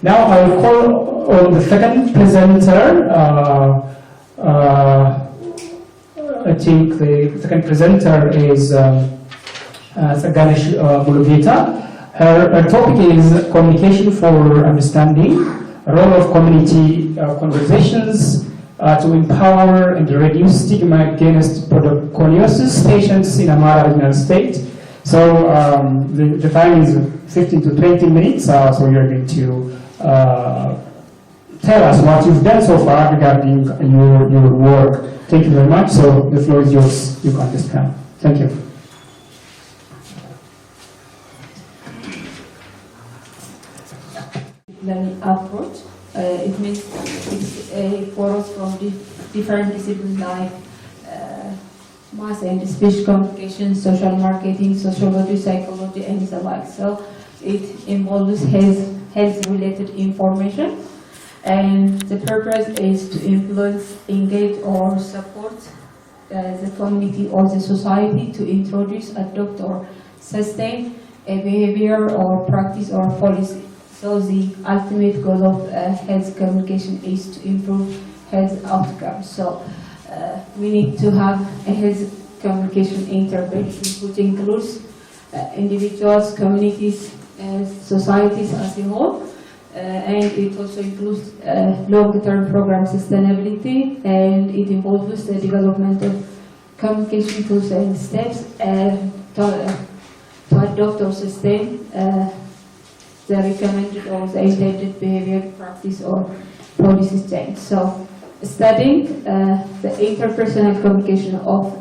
Now I will call on the second presenter. I think the second presenter is Tseganesh Mulugeta. Her topic is communication for understanding, role of community conversations to empower and reduce stigma against podoconiosis patients in Amara Regional State. So the time is 15 to 20 minutes, so you're going to tell us what you've done so far regarding your work. Thank you very much. So the floor is yours. You can just come. Thank you. Learning approach. It means it follows from different disciplines like mass and speech communication, social marketing, sociology, psychology, and the like. So it involves health-related information, and the purpose is to influence, engage, or support the community or the society to introduce, adopt, or sustain a behavior or practice or policy. So the ultimate goal of health communication is to improve health outcomes. So we need to have a health communication intervention, which includes individuals, communities, societies as a whole, and it also includes long-term program sustainability, and it involves the development of communication tools and steps to adopt or sustain the recommended or the intended behavior, practice, or policy change. So, studying the interpersonal communication of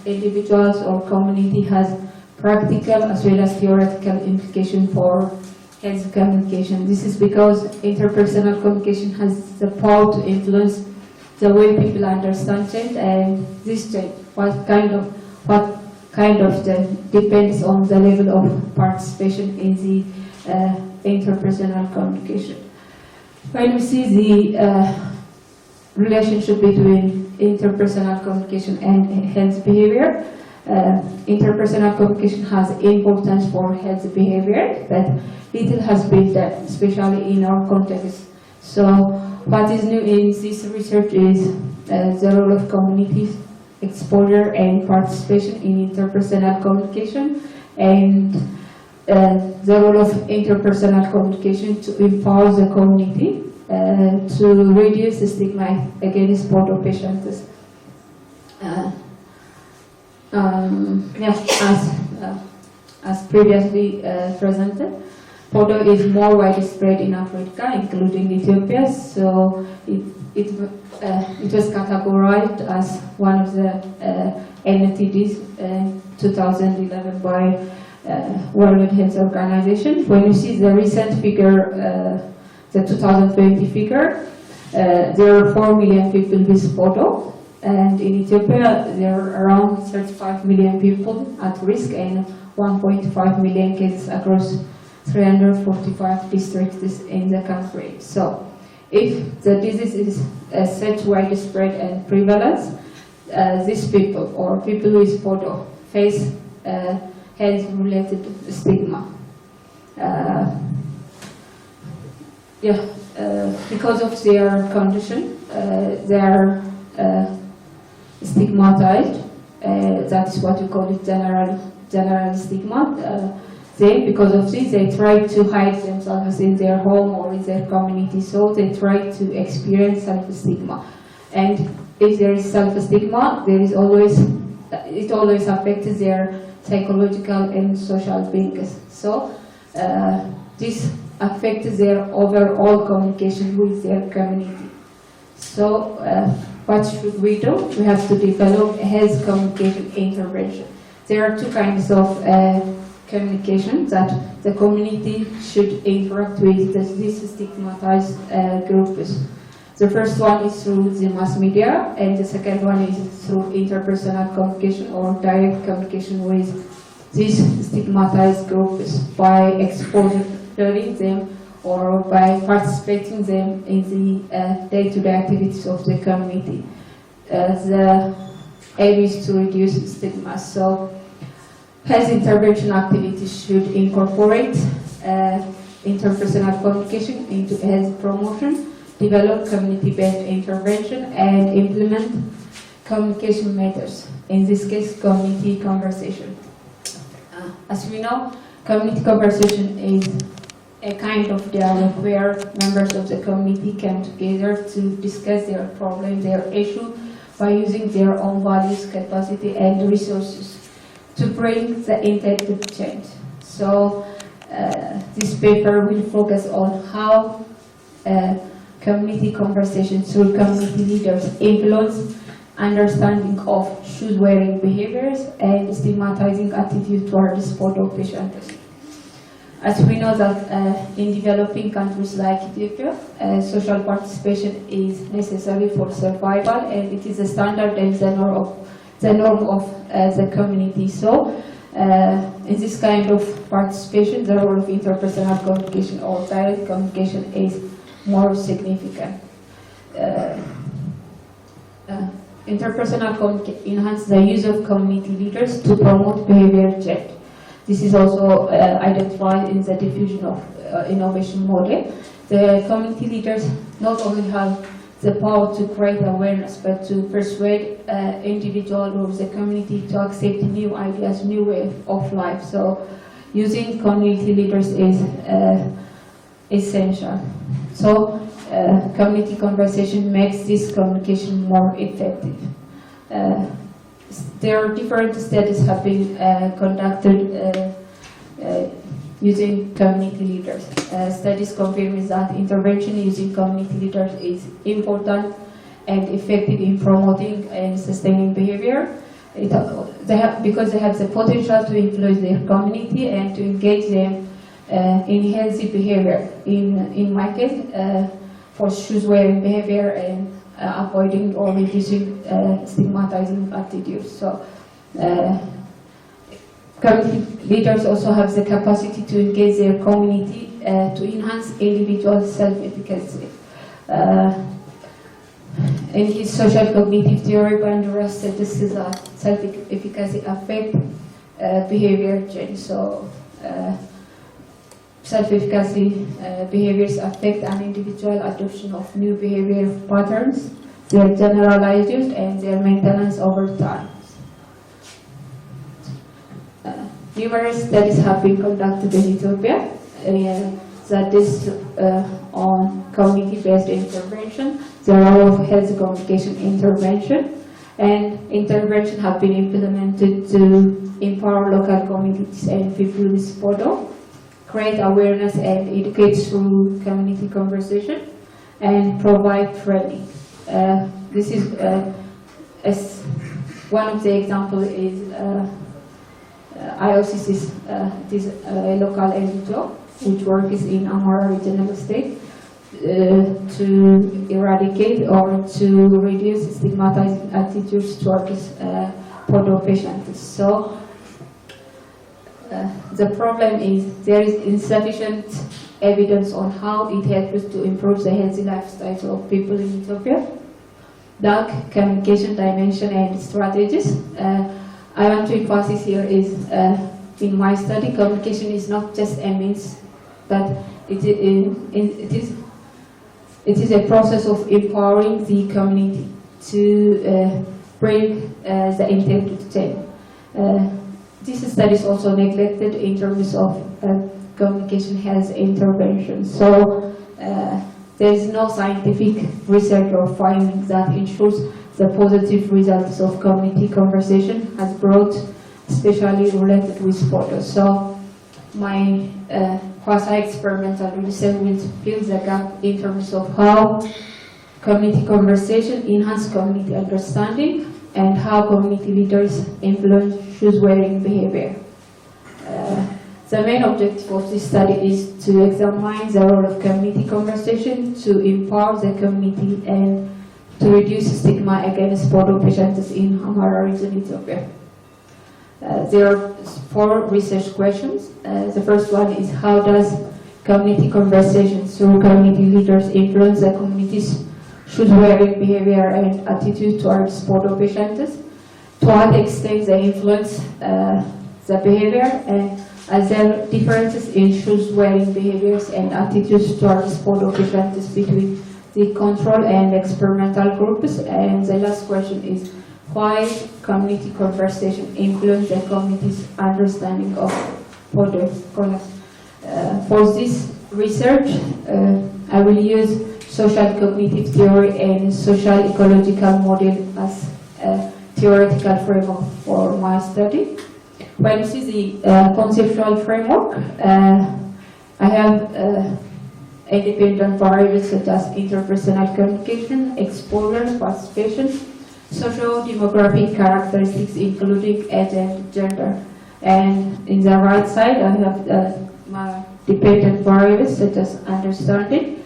individuals or community has practical as well as theoretical implication for health communication. This is because interpersonal communication has the power to influence the way people understand change, and this change, what kind of change depends on the level of participation in the interpersonal communication. When we see the relationship between interpersonal communication and health behavior, interpersonal communication has importance for health behavior, but little has been done, especially in our context. So what is new in this research is the role of communities, exposure and participation in interpersonal communication, and the role of interpersonal communication to empower the community to reduce the stigma against podo patients. As previously presented, podo is more widespread in Africa, including Ethiopia. So it was categorized as one of the NTDs in 2011 by World Health Organization. When you see the recent figure, the 2020 figure, there are 4 million people with podo. And in Ethiopia, there are around 35 million people at risk and 1.5 million cases across 345 districts in the country. So, if the disease is such widespread and prevalence, these people or people with podo face health-related stigma. Because of their condition, they are stigmatized. That is what we call it general stigma. Because of this, they try to hide themselves in their home or in their community, so they try to experience self-stigma. And if there is self-stigma, it always affects their psychological and social being. So this affects their overall communication with their community. So what should we do? We have to develop a health communication intervention. There are two kinds of communication that the community should interact with these stigmatized groups. The first one is through the mass media, and the second one is through interpersonal communication or direct communication with these stigmatized groups by exposing them or by participating them in the day-to-day activities of the community. The aim is to reduce stigma. So Health intervention activities should incorporate interpersonal communication into health promotion, develop community-based intervention, and implement communication methods, in this case, community conversation. As we know, community conversation is a kind of dialogue where members of the community come together to discuss their problems, their issue, by using their own values, capacity, and resources to bring the intended change. So this paper will focus on how community conversations through community leaders influence understanding of shoes-wearing behaviors and stigmatizing attitude towards photo patients. As we know that in developing countries like Ethiopia, social participation is necessary for survival, and it is a standard and the norm of the community. So, in this kind of participation, the role of interpersonal communication or direct communication is more significant. Interpersonal communication enhances the use of community leaders to promote behavior change. This is also identified in the diffusion of innovation model. The community leaders not only have the power to create awareness, but to persuade individual or the community to accept new ideas, new way of life. So using community leaders is essential. So community conversation makes this communication more effective. There are different studies have been conducted using community leaders. Studies confirm that intervention using community leaders is important and effective in promoting and sustaining behavior. Because they have the potential to influence their community and to engage them in healthy behavior. In my case, for shoes-wearing behavior and avoiding or reducing stigmatizing attitudes. So, community leaders also have the capacity to engage their community to enhance individual self-efficacy. In his social cognitive theory, Bandura statistics that self-efficacy affect behavior change. So, self-efficacy behaviors affect an individual adoption of new behavior patterns, their generalized use, and their maintenance over time. Numerous studies have been conducted in Ethiopia that is on community-based intervention, the role of health communication intervention, and intervention have been implemented to empower local communities and people with photo, create awareness and educate through community conversation, and provide training. This is one of the examples is IOCC it is a local NGO which works in Amhara regional state to eradicate or to reduce stigmatizing attitudes towards photo patients. So the problem is there is insufficient evidence on how it helps to improve the healthy lifestyles of people in Ethiopia. Lack communication dimension and strategies. I want to emphasize here is in my study, communication is not just a means, but it is a process of empowering the community to bring the intended change. This study is also neglected in terms of communication health intervention. So there is no scientific research or finding that ensures the positive results of community conversation has brought, especially related with photos. So my quasi-experimental research will fill the gap in terms of how community conversation enhance community understanding and how community leaders influence shoes-wearing behavior. The main objective of this study is to examine the role of community conversation to empower the community and to reduce stigma against photo patients in Amhara region, Ethiopia. There are 4 research questions. The first one is how does community conversations through community leaders influence the community's shoes-wearing behavior and attitude towards photo patients? To what extent they influence the behavior and other differences in shoes wearing behaviors and attitudes towards photo differences between the control and experimental groups. And the last question is why community conversation influence the community's understanding of photo colors. For this research, I will use social cognitive theory and social ecological model as a theoretical framework for my study. When you see the conceptual framework, I have independent variables such as interpersonal communication, exposure, participation, socio-demographic characteristics including age and gender. And in the right side, I have my dependent variables such as understanding,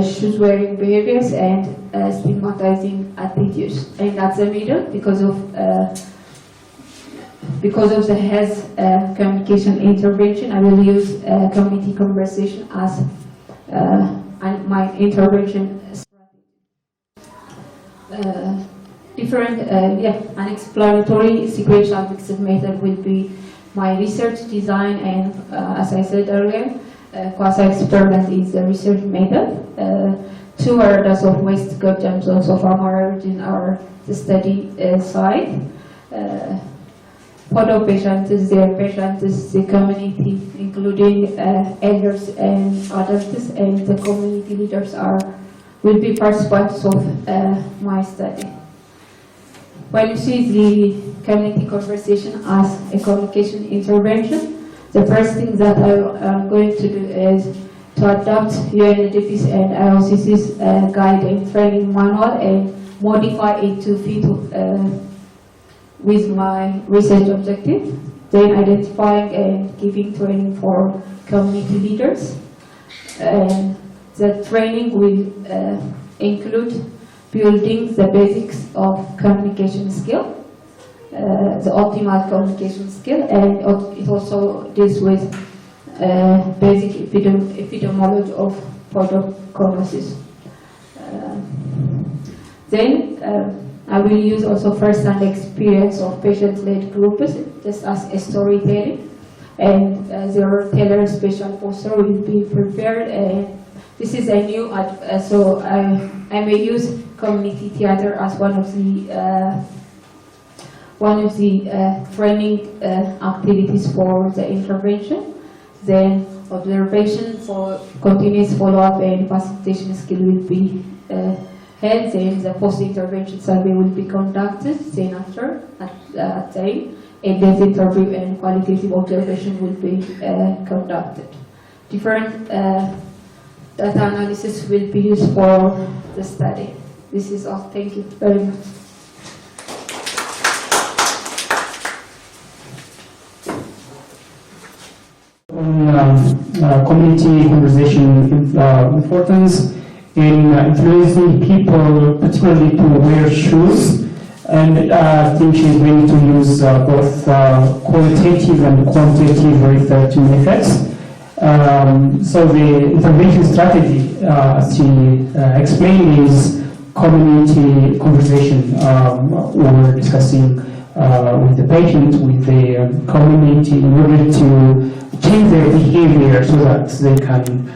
shoes wearing behaviors, and stigmatizing attitudes. And at the middle, because of the health communication intervention, I will use community conversation as my intervention strategy. An explanatory sequential mixed method will be my research design, and as I said earlier, quasi-experiment is the research method. 2 areas of waste gut germs also from our origin are the study side. Photo patients, their patients, the community, including elders and adults, and the community leaders will be participants of my study. When you see the community conversation as a communication intervention, the first thing that I am going to do is to adopt UNDP's and IOCC's guide and training manual and modify it to fit with my research objective, then identifying and giving training for community leaders. And the training will include building the basics of communication skill, the optimal communication skill, and it also deals with basic epidemiology of photoconosis. Then I will use also first-hand experience of patient-led groups just as a storytelling, and their tailored special poster will be prepared. And this is a new, so I may use community theater as one of the training activities for the intervention. Then observation for continuous follow-up and facilitation skill will be held. Then the post-intervention survey will be conducted. Then after, at time, a depth interview and qualitative observation will be conducted. Different data analysis will be used for the study. This is all. Thank you very much. On community conversation importance in influencing people, particularly to wear shoes, and I think she's going to use both qualitative and quantitative research methods. So the intervention strategy, as she explained, is community conversation. We're discussing with the patient, with the community, in order to change their behavior so that they can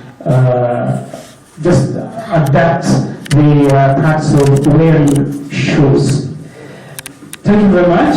just adapt the practice of wearing shoes. Thank you very much.